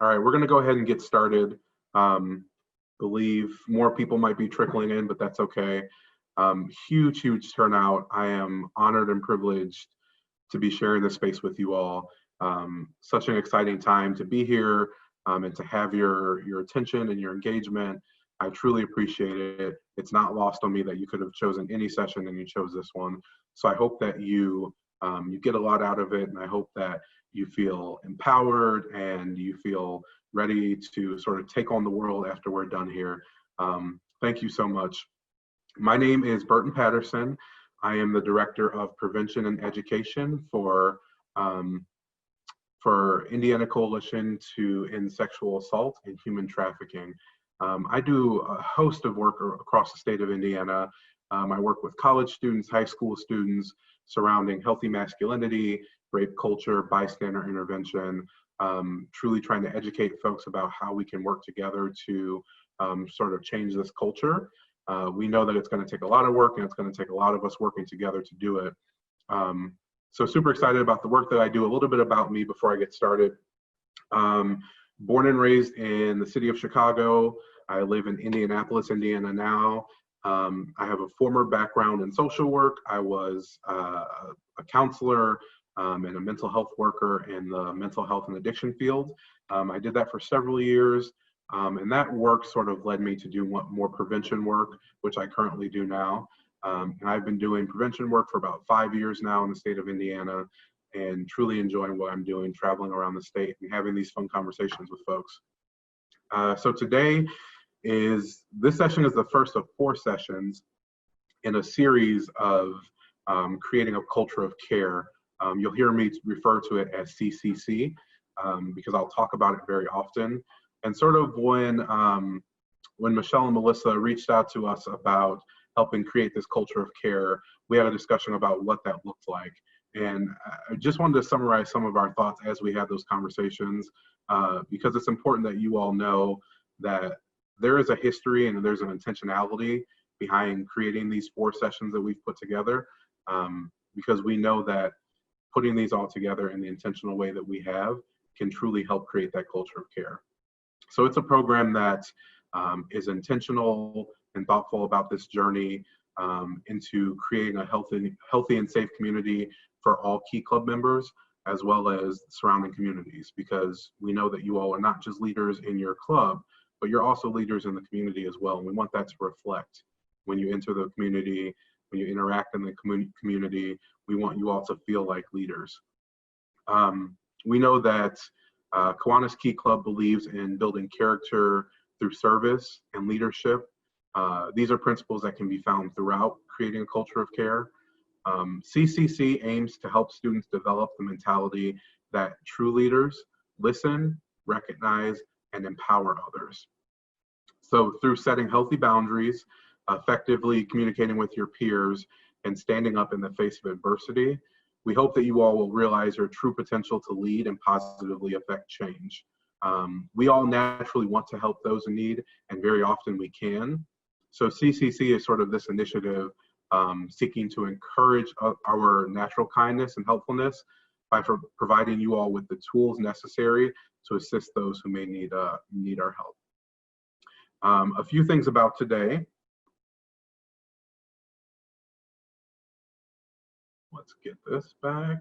All right, we're going to go ahead and get started. Believe more people might be trickling in, but that's okay. Huge turnout. I am honored and privileged to be sharing this space with you all. Such an exciting time to be here and to have your attention and your engagement. I truly appreciate it. It's not lost on me that you could have chosen any session and you chose this one. So I hope that you get a lot out of it, and I hope that you feel empowered and you feel ready to sort of take on the world after we're done here. Thank you so much. My name is Burton Patterson. I am the Director of Prevention and Education for Indiana Coalition to End Sexual Assault and Human Trafficking. I do a host of work across the state of Indiana. I work with college students, high school students, surrounding healthy masculinity, rape culture, bystander intervention, truly trying to educate folks about how we can work together to sort of change this culture. We know that it's going to take a lot of work, and it's going to take a lot of us working together to do it. So super excited about the work that I do. A little bit about me before I get started. Born and raised in the city of Chicago. I live in Indianapolis, Indiana now. I have a former background in social work. I was a counselor and a mental health worker in the mental health and addiction field. I did that for several years, and that work sort of led me to do more prevention work, which I currently do now. And I've been doing prevention work for about 5 years now in the state of Indiana, and truly enjoying what I'm doing, traveling around the state and having these fun conversations with folks. So today, this session is the first of 4 sessions in a series of creating a culture of care. You'll hear me refer to it as CCC because I'll talk about it very often. And sort of when Michelle and Melissa reached out to us about helping create this culture of care, we had a discussion about what that looked like. And I just wanted to summarize some of our thoughts as we had those conversations because it's important that you all know that there is a history and there's an intentionality behind creating these 4 sessions that we've put together, because we know that putting these all together in the intentional way that we have can truly help create that culture of care. So it's a program that is intentional and thoughtful about this journey into creating a healthy and safe community for all Key Club members, as well as surrounding communities, because we know that you all are not just leaders in your club, but you're also leaders in the community as well. And we want that to reflect when you enter the community, when you interact in the community. We want you all to feel like leaders. We know that Kiwanis Key Club believes in building character through service and leadership. These are principles that can be found throughout creating a culture of care. CCC aims to help students develop the mentality that true leaders listen, recognize, and empower others. So through setting healthy boundaries, effectively communicating with your peers, and standing up in the face of adversity, we hope that you all will realize your true potential to lead and positively affect change. We all naturally want to help those in need, and very often we can. So CCC is sort of this initiative seeking to encourage our natural kindness and helpfulness by providing you all with the tools necessary to assist those who may need our help. A few things about today. Let's get this back.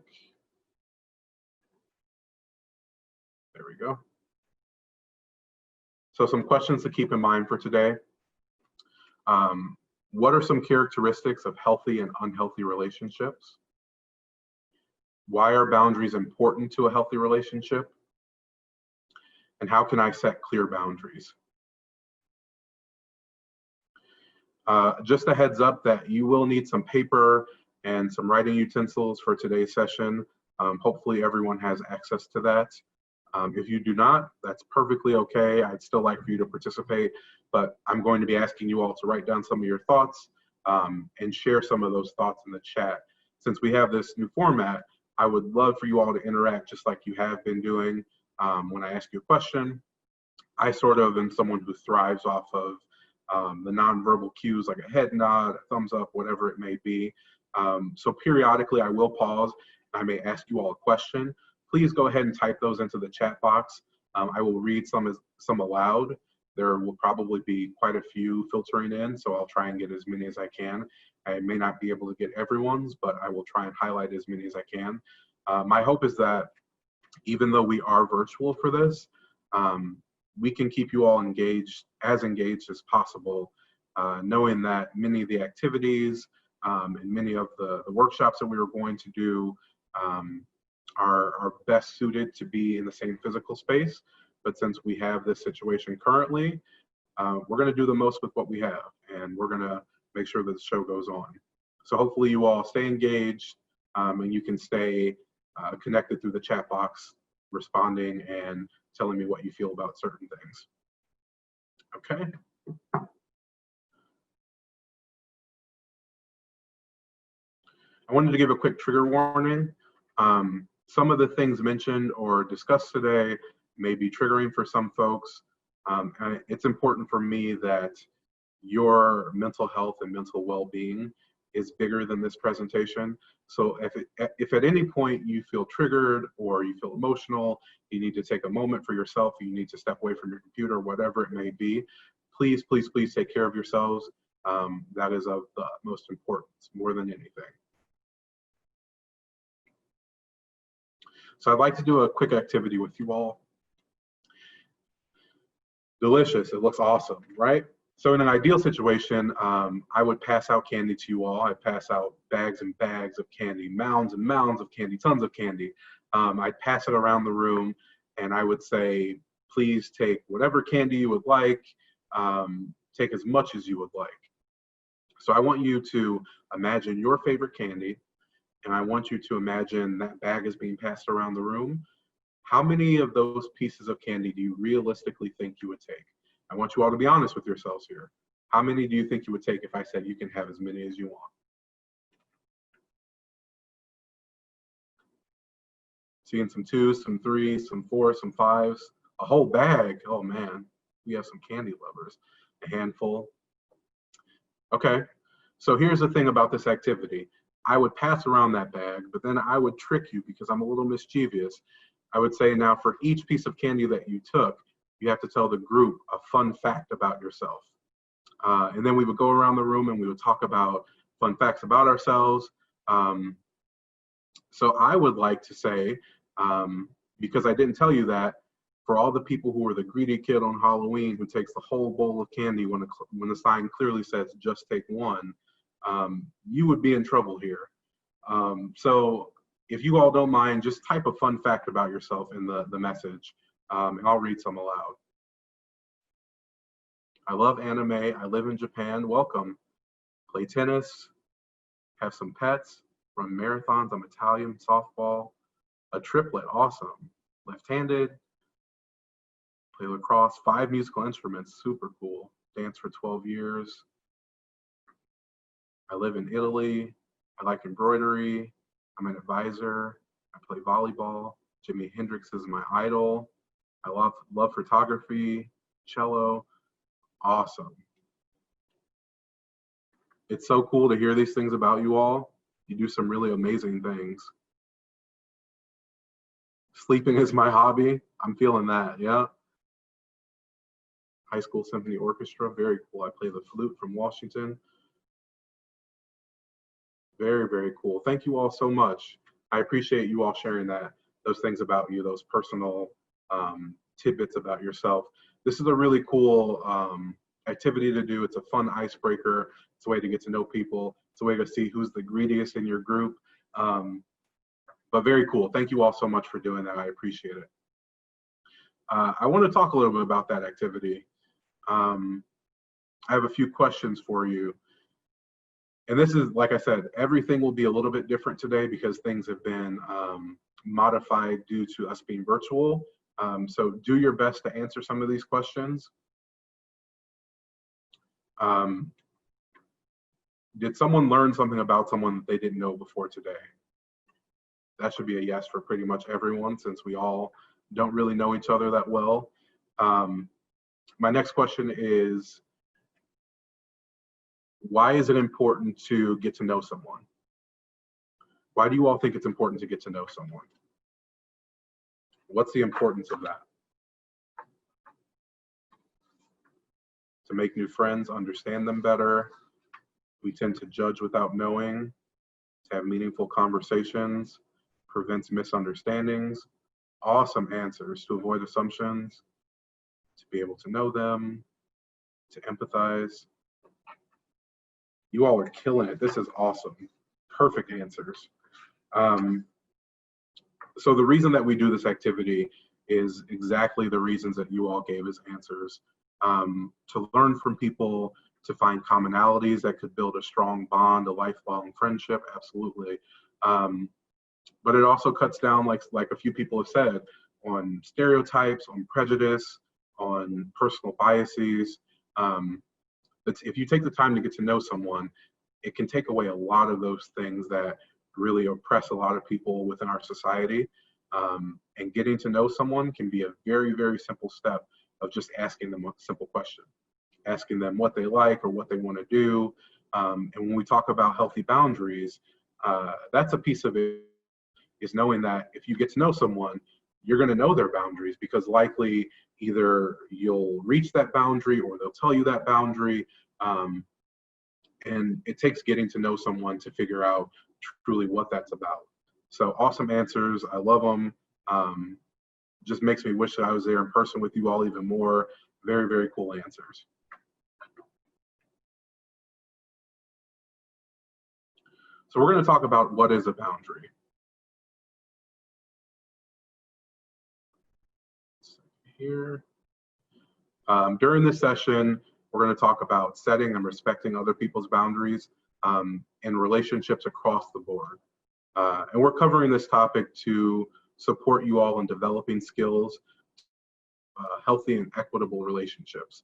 There we go. So some questions to keep in mind for today. What are some characteristics of healthy and unhealthy relationships? Why are boundaries important to a healthy relationship? And how can I set clear boundaries? Just a heads up that you will need some paper and some writing utensils for today's session. Hopefully everyone has access to that. If you do not, that's perfectly okay. I'd still like for you to participate, but I'm going to be asking you all to write down some of your thoughts and share some of those thoughts in the chat. Since we have this new format, I would love for you all to interact just like you have been doing. When I ask you a question, I sort of am someone who thrives off of the nonverbal cues like a head nod, a thumbs up, whatever it may be. So periodically I will pause. I may ask you all a question. Please go ahead and type those into the chat box. I will read some aloud. There will probably be quite a few filtering in, so I'll try and get as many as I can. I may not be able to get everyone's, but I will try and highlight as many as I can. My hope is that even though we are virtual for this, we can keep you all engaged as possible, knowing that many of the activities and many of the workshops that we were going to do are best suited to be in the same physical space. But since we have this situation currently, we're going to do the most with what we have, and we're going to make sure that the show goes on. So hopefully you all stay engaged, and you can stay connected through the chat box, responding and telling me what you feel about certain things. Okay. I wanted to give a quick trigger warning. Some of the things mentioned or discussed today may be triggering for some folks. And it's important for me that your mental health and mental well-being is bigger than this presentation. So if at any point you feel triggered or you feel emotional, you need to take a moment for yourself, you need to step away from your computer, whatever it may be, please, please, please take care of yourselves. That is of the utmost importance, more than anything. So I'd like to do a quick activity with you all. Delicious, it looks awesome, right? So in an ideal situation, I would pass out candy to you all. I'd pass out bags and bags of candy, mounds and mounds of candy, tons of candy. I'd pass it around the room and I would say, please take whatever candy you would like, take as much as you would like. So I want you to imagine your favorite candy, and I want you to imagine that bag is being passed around the room. How many of those pieces of candy do you realistically think you would take? I want you all to be honest with yourselves here. How many do you think you would take if I said you can have as many as you want? Seeing some 2s, some 3s, some 4s, some 5s, a whole bag. Oh man, we have some candy lovers. A handful. Okay, so here's the thing about this activity. I would pass around that bag, but then I would trick you because I'm a little mischievous. I would say, now for each piece of candy that you took, you have to tell the group a fun fact about yourself. And then we would go around the room and we would talk about fun facts about ourselves. So I would like to say, because I didn't tell you that, for all the people who are the greedy kid on Halloween who takes the whole bowl of candy when the sign clearly says just take one, you would be in trouble here. So if you all don't mind, just type a fun fact about yourself in the message, and I'll read some aloud. I love anime. I live in Japan. Welcome. Play tennis. Have some pets. Run marathons. I'm Italian. Softball. A triplet. Awesome. Left-handed. Play lacrosse. 5 musical instruments. Super cool. Dance for 12 years. I live in Italy. I like embroidery. I'm an advisor. I play volleyball. Jimi Hendrix is my idol. I love photography, cello. Awesome. It's so cool to hear these things about you all. You do some really amazing things. Sleeping is my hobby. I'm feeling that, yeah. High School Symphony Orchestra, very cool. I play the flute from Washington. Very, very cool. Thank you all so much. I appreciate you all sharing those things about you, those personal tidbits about yourself. This is a really cool activity to do. It's a fun icebreaker. It's a way to get to know people. It's a way to see who's the greediest in your group. But very cool. Thank you all so much for doing that. I appreciate it. I want to talk a little bit about that activity. I have a few questions for you. And this is, like I said, everything will be a little bit different today because things have been modified due to us being virtual. So do your best to answer some of these questions. Did someone learn something about someone that they didn't know before today? That should be a yes for pretty much everyone, since we all don't really know each other that well. My next question is, why is it important to get to know someone? Why do you all think it's important to get to know someone? What's the importance of that? to make new friends, understand them better. We tend to judge without knowing, to have meaningful conversations, prevents misunderstandings. Awesome answers. To avoid assumptions, to be able to know them, to empathize. You all are killing it. This is awesome. Perfect answers. So the reason that we do this activity is exactly the reasons that you all gave as answers. To learn from people, to find commonalities that could build a strong bond, a lifelong friendship, absolutely. But it also cuts down, like a few people have said, on stereotypes, on prejudice, on personal biases. If you take the time to get to know someone, it can take away a lot of those things that really oppress a lot of people within our society. And getting to know someone can be a very, very simple step of just asking them a simple question, asking them what they like or what they want to do. And when we talk about healthy boundaries, that's a piece of it, is knowing that if you get to know someone, you're going to know their boundaries, because likely either you'll reach that boundary or they'll tell you that boundary. And it takes getting to know someone to figure out truly what that's about. So awesome answers. I love them. Just makes me wish that I was there in person with you all even more. Very, very cool answers. So we're going to talk about what is a boundary. Here. During this session, we're going to talk about setting and respecting other people's boundaries in relationships across the board. And we're covering this topic to support you all in developing skills, healthy and equitable relationships.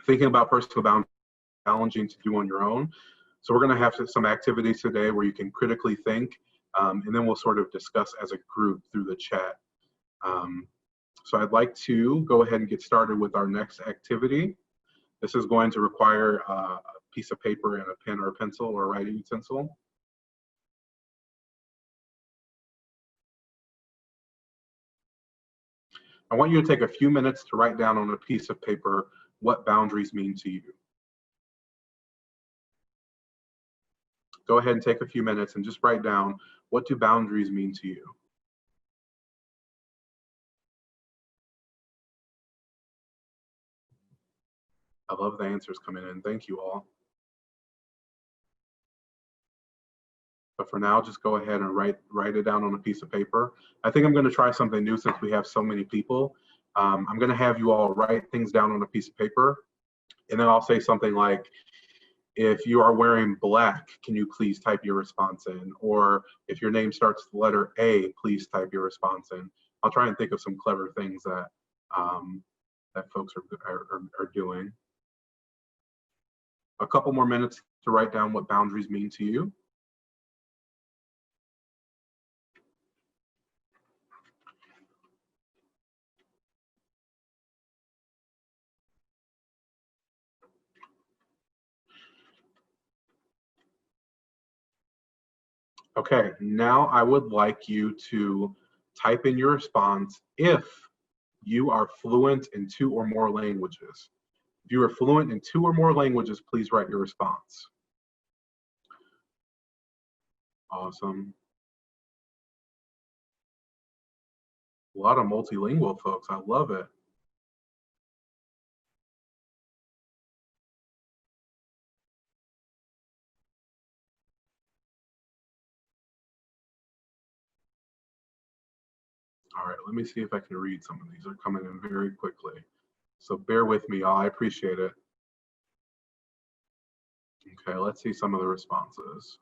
Thinking about personal boundaries is challenging to do on your own. So we're going to have some activities today where you can critically think, and then we'll sort of discuss as a group through the chat. So I'd like to go ahead and get started with our next activity. This is going to require a piece of paper and a pen or a pencil or a writing utensil. I want you to take a few minutes to write down on a piece of paper what boundaries mean to you. Go ahead and take a few minutes and just write down, what do boundaries mean to you? I love the answers coming in. Thank you all. But for now, just go ahead and write it down on a piece of paper. I think I'm going to try something new since we have so many people. I'm going to have you all write things down on a piece of paper, and then I'll say something like, if you are wearing black, can you please type your response in? Or if your name starts with the letter A, please type your response in. I'll try and think of some clever things that that folks are doing. A couple more minutes to write down what boundaries mean to you. Okay, now I would like you to type in your response if you are fluent in 2 or more languages. If you are fluent in 2 or more languages, please write your response. Awesome. A lot of multilingual folks, I love it. All right, let me see if I can read some of these. They're coming in very quickly. So bear with me, y'all. I appreciate it. Okay, let's see some of the responses.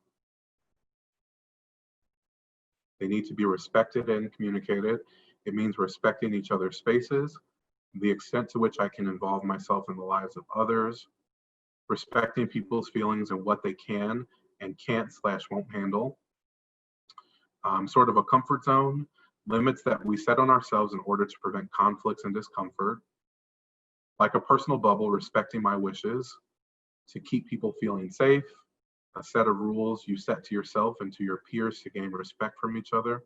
They need to be respected and communicated. It means respecting each other's spaces, the extent to which I can involve myself in the lives of others, respecting people's feelings and what they can and can't/won't handle, sort of a comfort zone, limits that we set on ourselves in order to prevent conflicts and discomfort, like a personal bubble, respecting my wishes, to keep people feeling safe, a set of rules you set to yourself and to your peers to gain respect from each other.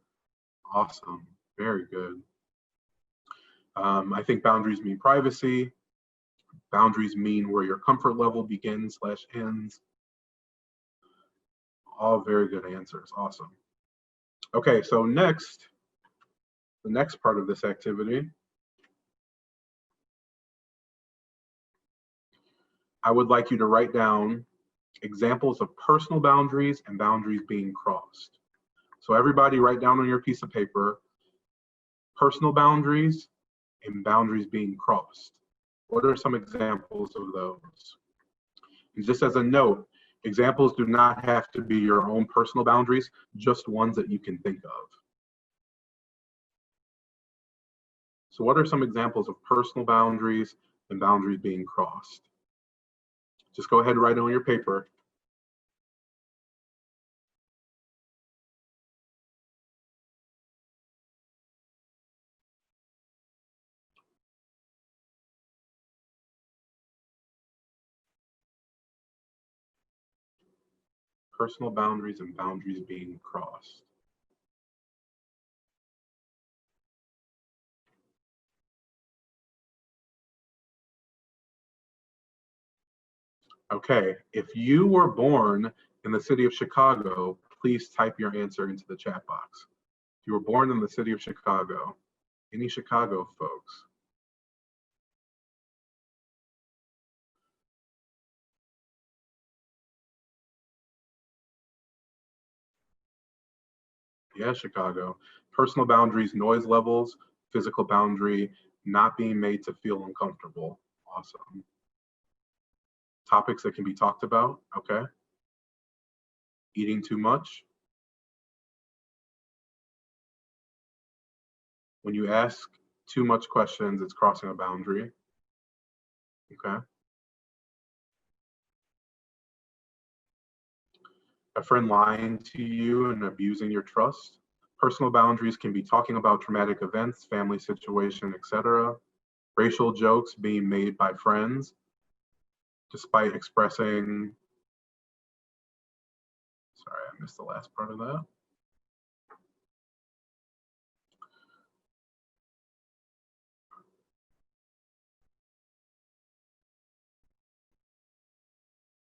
Awesome, very good. I think boundaries mean privacy, Boundaries mean where your comfort level begins/ends. All very good answers. Awesome. Okay, so next, the next part of this activity, I would like you to write down examples of personal boundaries and boundaries being crossed. So everybody write down on your piece of paper, personal boundaries and boundaries being crossed. What are some examples of those? And just as a note, examples do not have to be your own personal boundaries, just ones that you can think of. So what are some examples of personal boundaries and boundaries being crossed? Just go ahead and write it on your paper. Personal boundaries and boundaries being crossed. Okay, if you were born in the city of Chicago, please type your answer into the chat box. If you were born in the city of Chicago, any Chicago folks? Yeah, Chicago. Personal boundaries, noise levels, physical boundary, not being made to feel uncomfortable. Awesome. Topics that can be talked about, okay. Eating too much. When you ask too much questions, it's crossing a boundary, okay. A friend lying to you and abusing your trust. Personal boundaries can be talking about traumatic events, family situation, etc. Racial jokes being made by friends, despite expressing, sorry, I missed the last part of that.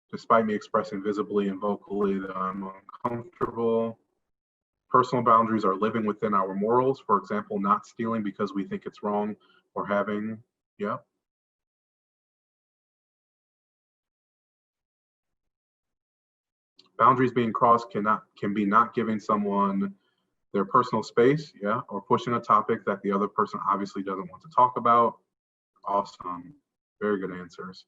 Despite me expressing visibly and vocally that I'm uncomfortable. Personal boundaries are living within our morals. For example, not stealing because we think it's wrong or having, yeah. Boundaries being crossed can be not giving someone their personal space, yeah, or pushing a topic that the other person obviously doesn't want to talk about. Awesome, very good answers.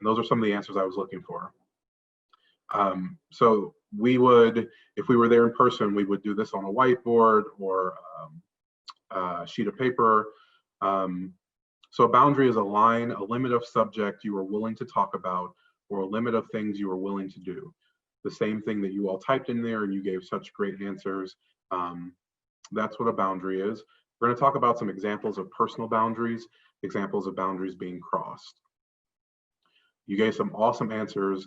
And those are some of the answers I was looking for. So we would, if we were there in person, we would do this on a whiteboard or a sheet of paper. So a boundary is a line, a limit of subject you are willing to talk about, or a limit of things you are willing to do. The same thing that you all typed in there and you gave such great answers. That's what a boundary is. We're going to talk about some examples of personal boundaries, examples of boundaries being crossed. You gave some awesome answers.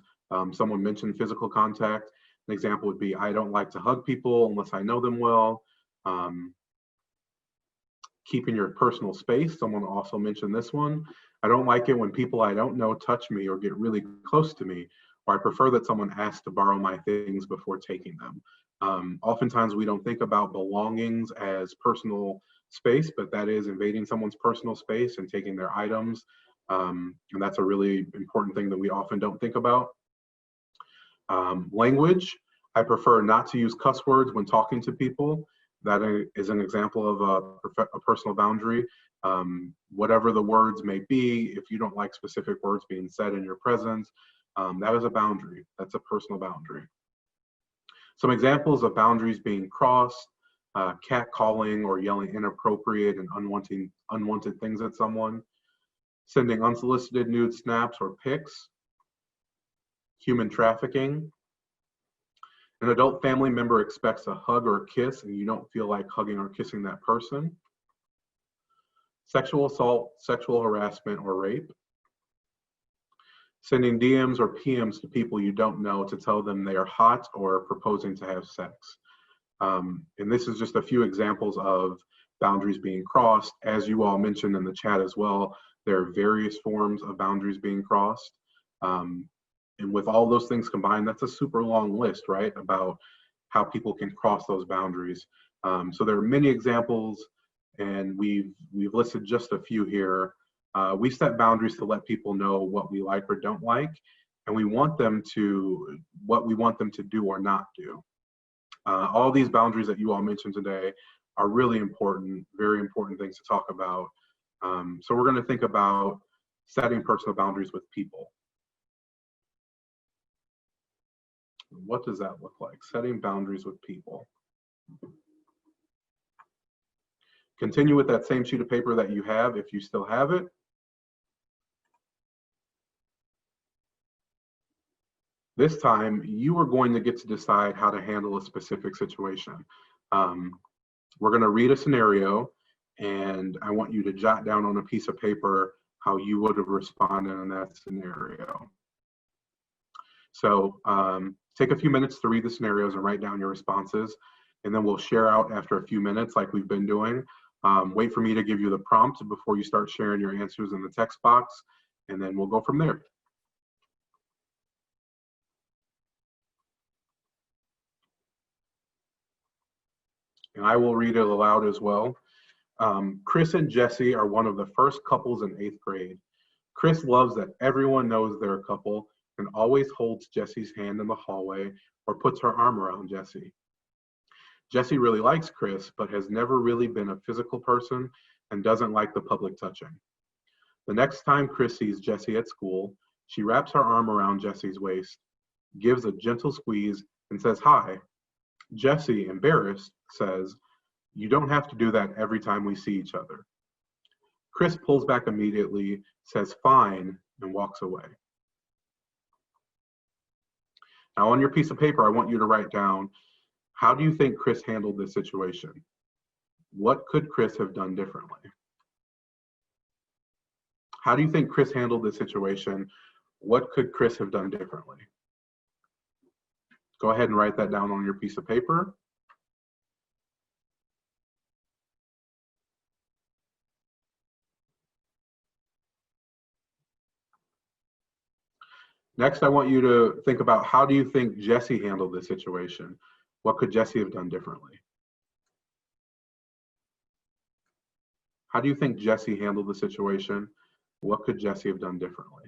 Someone mentioned physical contact. An example would be, I don't like to hug people unless I know them well. Keeping your personal space. Someone also mentioned this one. I don't like it when people I don't know touch me or get really close to me, or I prefer that someone asks to borrow my things before taking them. Oftentimes we don't think about belongings as personal space, but that is invading someone's personal space and taking their items. And that's a really important thing that we often don't think about. Language, I prefer not to use cuss words when talking to people. That is an example of a personal boundary. Whatever the words may be, if you don't like specific words being said in your presence, that is a boundary. That's a personal boundary. Some examples of boundaries being crossed, catcalling or yelling inappropriate and unwanted things at someone, sending unsolicited nude snaps or pics, human trafficking. An adult family member expects a hug or a kiss and you don't feel like hugging or kissing that person. Sexual assault, sexual harassment, or rape. Sending DMs or PMs to people you don't know to tell them they are hot or proposing to have sex. And this is just a few examples of boundaries being crossed. As you all mentioned in the chat as well, there are various forms of boundaries being crossed. And with all those things combined, that's a super long list, right, about how people can cross those boundaries. So there are many examples, and we've listed just a few here. We set boundaries to let people know what we like or don't like, and we want them to, what we want them to do or not do. All these boundaries that you all mentioned today are really important, very important things to talk about. So we're going to think about setting personal boundaries with people. What does that look like? Setting boundaries with people. Continue with that same sheet of paper that you have if you still have it. This time, you are going to get to decide how to handle a specific situation. We're going to read a scenario, and I want you to jot down on a piece of paper how you would have responded in that scenario. So take a few minutes to read the scenarios and write down your responses, and then we'll share out after a few minutes like we've been doing. Wait for me to give you the prompt before you start sharing your answers in the text box, and then we'll go from there. And I will read it aloud as well. Chris and Jesse are one of the first couples in 8th grade. Chris loves that everyone knows they're a couple and always holds Jesse's hand in the hallway or puts her arm around Jesse. Jesse really likes Chris, but has never really been a physical person and doesn't like the public touching. The next time Chris sees Jesse at school, she wraps her arm around Jesse's waist, gives a gentle squeeze, and says hi. Jesse, embarrassed, says, "You don't have to do that every time we see each other." Chris pulls back immediately, says fine, and walks away. Now on your piece of paper, I want you to write down, how do you think Chris handled this situation? What could Chris have done differently? How do you think Chris handled this situation? What could Chris have done differently? Go ahead and write that down on your piece of paper. Next, I want you to think about, how do you think Jesse handled this situation? What could Jesse have done differently? How do you think Jesse handled the situation? What could Jesse have done differently?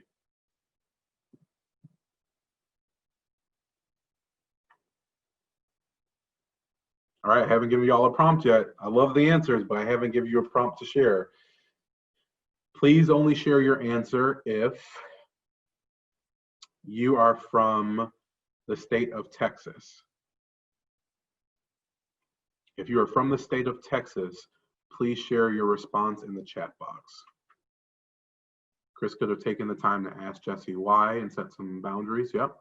All right, I haven't given you all a prompt yet. I love the answers, but I haven't given you a prompt to share. Please only share your answer if you are from the state of Texas. If you are from the state of Texas, please share your response in the chat box. Chris could have taken the time to ask Jesse why and set some boundaries. Yep.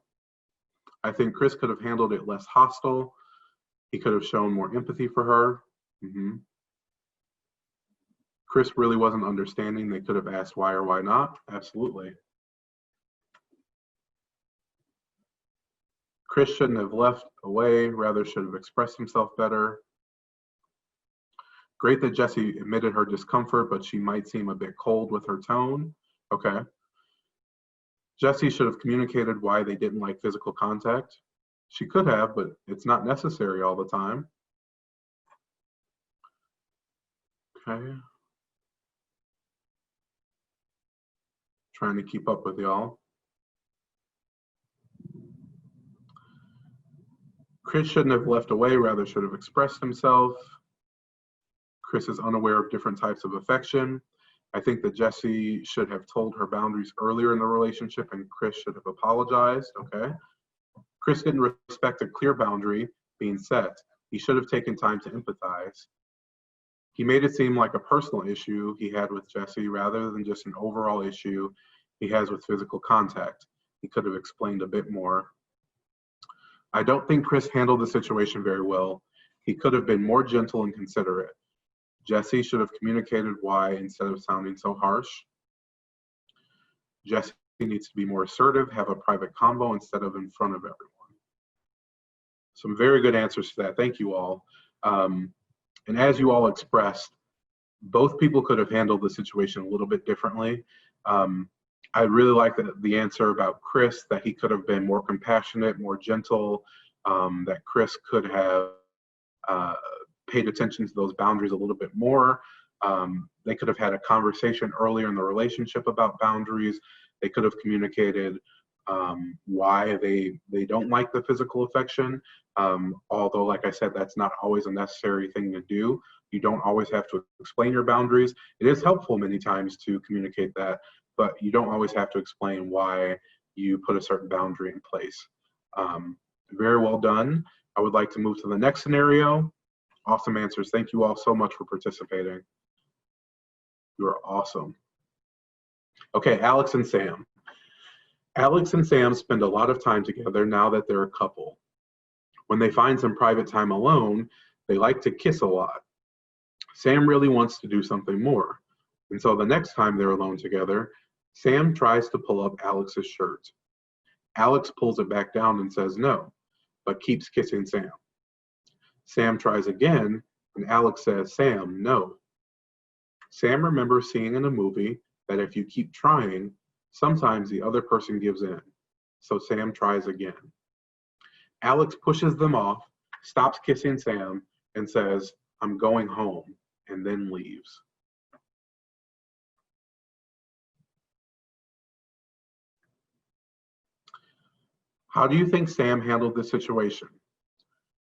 I think Chris could have handled it less hostile. He could have shown more empathy for her. Chris really wasn't understanding. They could have asked why or why not. Absolutely. Chris shouldn't have left away, rather should have expressed himself better. Great that Jesse admitted her discomfort, but she might seem a bit cold with her tone. Okay. Jesse should have communicated why they didn't like physical contact. She could have, but it's not necessary all the time. Okay. Trying to keep up with y'all. Chris shouldn't have left away, rather should have expressed himself. Chris is unaware of different types of affection. I think that Jesse should have told her boundaries earlier in the relationship and Chris should have apologized. Okay. Chris didn't respect a clear boundary being set. He should have taken time to empathize. He made it seem like a personal issue he had with Jesse rather than just an overall issue he has with physical contact. He could have explained a bit more. I don't think Chris handled the situation very well. He could have been more gentle and considerate. Jesse should have communicated why instead of sounding so harsh. Jesse needs to be more assertive, have a private convo instead of in front of everyone. Some very good answers to that. Thank you all. And as you all expressed, Both people could have handled the situation a little bit differently. I really like the answer about Chris, that he could have been more compassionate, more gentle, that Chris could have paid attention to those boundaries a little bit more. They could have had a conversation earlier in the relationship about boundaries. They could have communicated why they don't like the physical affection. Although, like I said, that's not always a necessary thing to do. You don't always have to explain your boundaries. It is helpful many times to communicate that, but you don't always have to explain why you put a certain boundary in place. Very well done. I would like to move to the next scenario. Awesome answers. Thank you all so much for participating. You're awesome. Okay, Alex and Sam. Alex and Sam spend a lot of time together now that they're a couple. When they find some private time alone, they like to kiss a lot. Sam really wants to do something more. And so the next time they're alone together, Sam tries to pull up Alex's shirt. Alex pulls it back down and says no, but keeps kissing Sam. Sam tries again, and Alex says, Sam, no. Sam remembers seeing in a movie that if you keep trying, sometimes the other person gives in. So Sam tries again. Alex pushes them off, stops kissing Sam, and says, I'm going home, and then leaves. How do you think Sam handled this situation?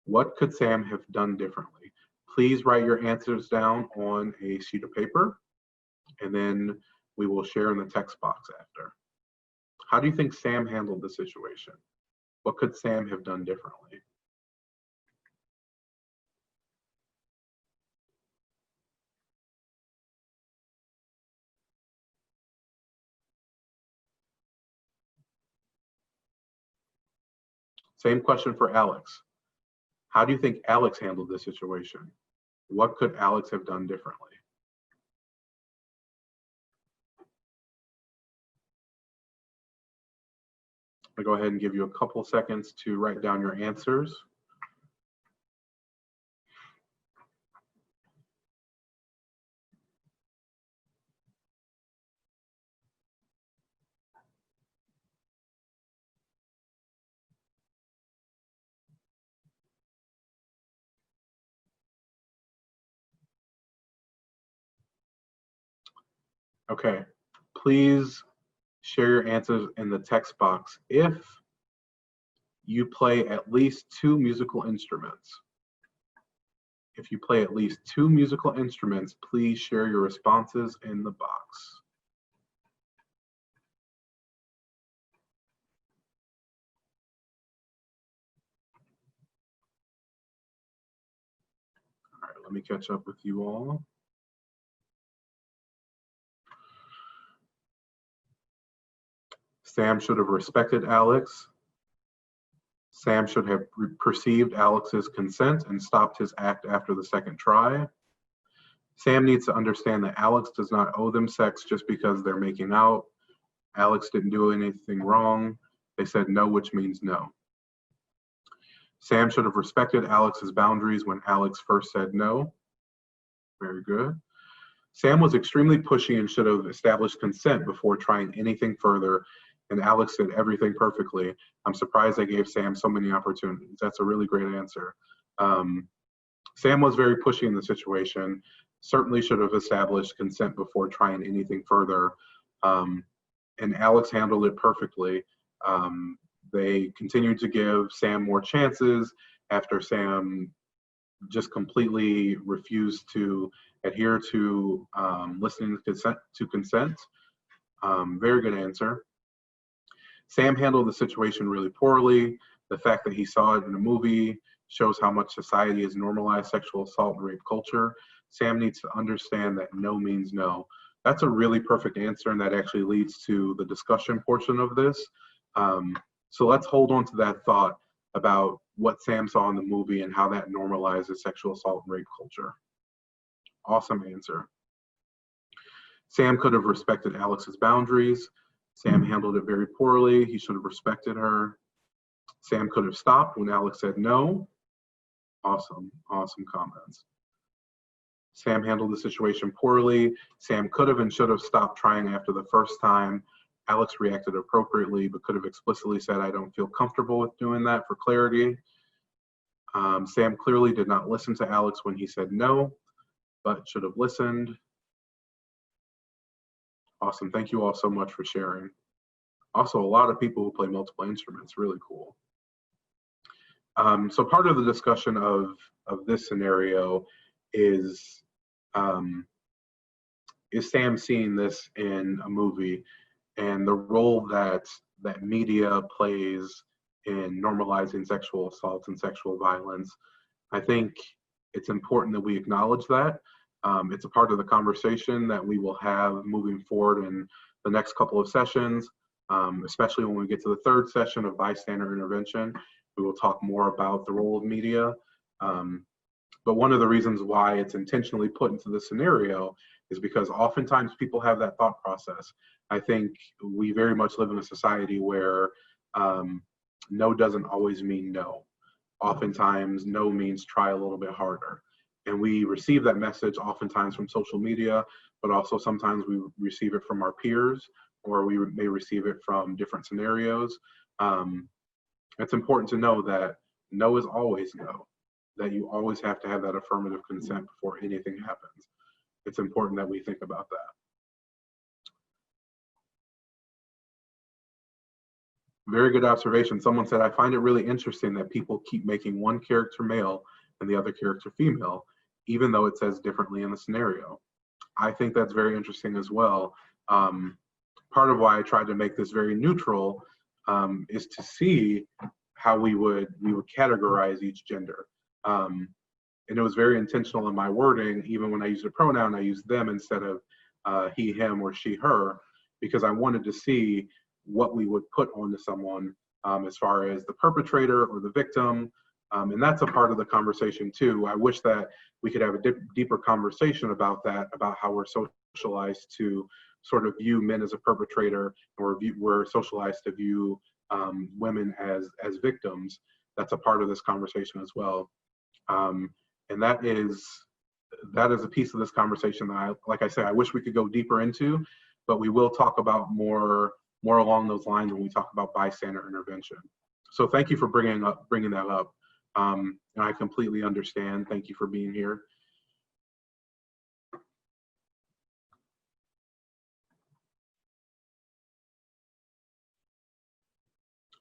What could Sam have done differently? Please write your answers down on a sheet of paper, and then we will share in the text box after. How do you think Sam handled the situation? What could Sam have done differently? Same question for Alex. How do you think Alex handled this situation? What could Alex have done differently? I'll go ahead and give you a couple seconds to write down your answers. Okay, please share your answers in the text box if you play at least 2 musical instruments. If you play at least 2 musical instruments, please share your responses in the box. All right, let me catch up with you all. Sam should have respected Alex. Sam should have perceived Alex's consent and stopped his act after the second try. Sam needs to understand that Alex does not owe them sex just because they're making out. Alex didn't do anything wrong. They said no, which means no. Sam should have respected Alex's boundaries when Alex first said no. Very good. Sam was extremely pushy and should have established consent before trying anything further, and Alex did everything perfectly. I'm surprised I gave Sam so many opportunities. That's a really great answer. Sam was very pushy in the situation, certainly should have established consent before trying anything further, and Alex handled it perfectly. They continued to give Sam more chances after Sam just completely refused to adhere to listening to consent. Very good answer. Sam handled the situation really poorly. The fact that he saw it in a movie shows how much society has normalized sexual assault and rape culture. Sam needs to understand that no means no. That's a really perfect answer, and that actually leads to the discussion portion of this. So let's hold on to that thought about what Sam saw in the movie and how that normalizes sexual assault and rape culture. Awesome answer. Sam could have respected Alex's boundaries. Sam handled it very poorly. He should have respected her. Sam could have stopped when Alex said no. Awesome, awesome comments. Sam handled the situation poorly. Sam could have and should have stopped trying after the first time. Alex reacted appropriately, but could have explicitly said, I don't feel comfortable with doing that for clarity. Sam clearly did not listen to Alex when he said no, but should have listened. Awesome, thank you all so much for sharing. Also, a lot of people who play multiple instruments, really cool. So part of the discussion of this scenario is Sam seeing this in a movie and the role that media plays in normalizing sexual assault and sexual violence. I think it's important that we acknowledge that. It's a part of the conversation that we will have moving forward in the next couple of sessions, especially when we get to the third session of bystander intervention. We will talk more about the role of media. But one of the reasons why it's intentionally put into the scenario is because oftentimes people have that thought process. I think we very much live in a society where no doesn't always mean no. Oftentimes, no means try a little bit harder. And we receive that message oftentimes from social media, but also sometimes we receive it from our peers, or we may receive it from different scenarios. It's important to know that no is always no, that you always have to have that affirmative consent before anything happens. It's important that we think about that. Very good observation. Someone said, I find it really interesting that people keep making one character male and the other character female, even though it says differently in the scenario. I think that's very interesting as well. Part of why I tried to make this very neutral is to see how we would categorize each gender. And it was very intentional in my wording. Even when I used a pronoun, I used them instead of he, him, or she, her, because I wanted to see what we would put onto someone as far as the perpetrator or the victim. And that's a part of the conversation too. I wish that we could have a deeper conversation about that, about how we're socialized to sort of view men as a perpetrator, or we're socialized to view women as victims. That's a part of this conversation as well. And that is a piece of this conversation that like I say, I wish we could go deeper into, but we will talk about more along those lines when we talk about bystander intervention. So thank you for bringing that up. And I completely understand. Thank you for being here.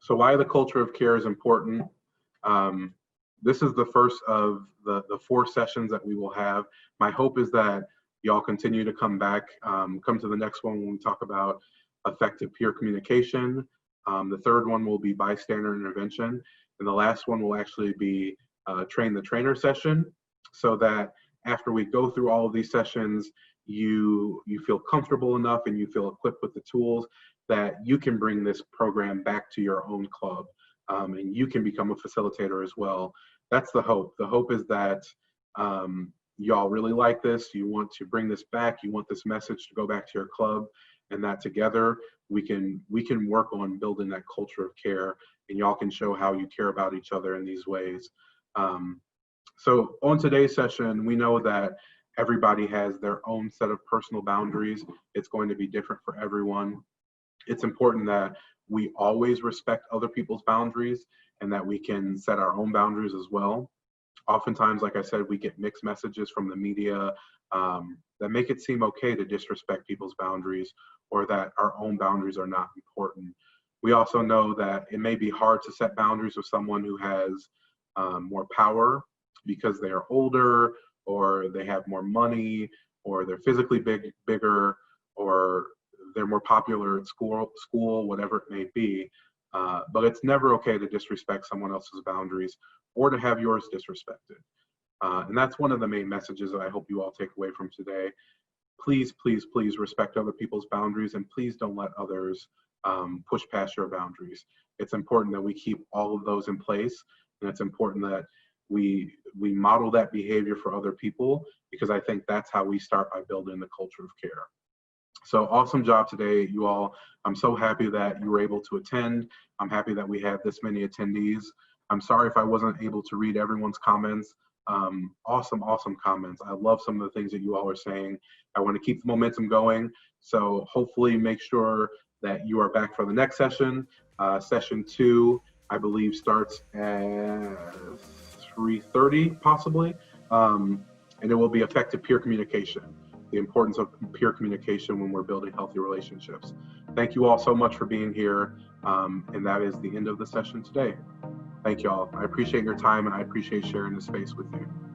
So why the culture of care is important. This is the first of the 4 sessions that we will have. My hope is that y'all continue to come back, come to the next one when we talk about effective peer communication. The third one will be bystander intervention. And the last one will actually be train the trainer session, so that after we go through all of these sessions, you feel comfortable enough and you feel equipped with the tools that you can bring this program back to your own club, and you can become a facilitator as well. That's the hope. The hope is that y'all really like this, you want to bring this back, you want this message to go back to your club, and that together we can work on building that culture of care, and y'all can show how you care about each other in these ways. So on today's session, we know that everybody has their own set of personal boundaries. It's going to be different for everyone. It's important that we always respect other people's boundaries and that we can set our own boundaries as well. Oftentimes, like I said, we get mixed messages from the media that make it seem okay to disrespect people's boundaries, or that our own boundaries are not important. We also know that it may be hard to set boundaries with someone who has more power because they are older, or they have more money, or they're physically bigger, or they're more popular at school, whatever it may be. But it's never okay to disrespect someone else's boundaries or to have yours disrespected. And that's one of the main messages that I hope you all take away from today. Please, please, please respect other people's boundaries, and please don't let others push past your boundaries. It's important that we keep all of those in place, and it's important that we model that behavior for other people, because I think that's how we start by building the culture of care. So awesome job today, you all. I'm so happy that you were able to attend. I'm happy that we had this many attendees. I'm sorry if I wasn't able to read everyone's comments. Awesome comments. I love some of the things that you all are saying. I want to keep the momentum going. So hopefully make sure that you are back for the next session. Session 2, I believe, starts at 3:30 possibly. And it will be effective peer communication, the importance of peer communication when we're building healthy relationships. Thank you all so much for being here. And that is the end of the session today. Thank you all. I appreciate your time, and I appreciate sharing this space with you.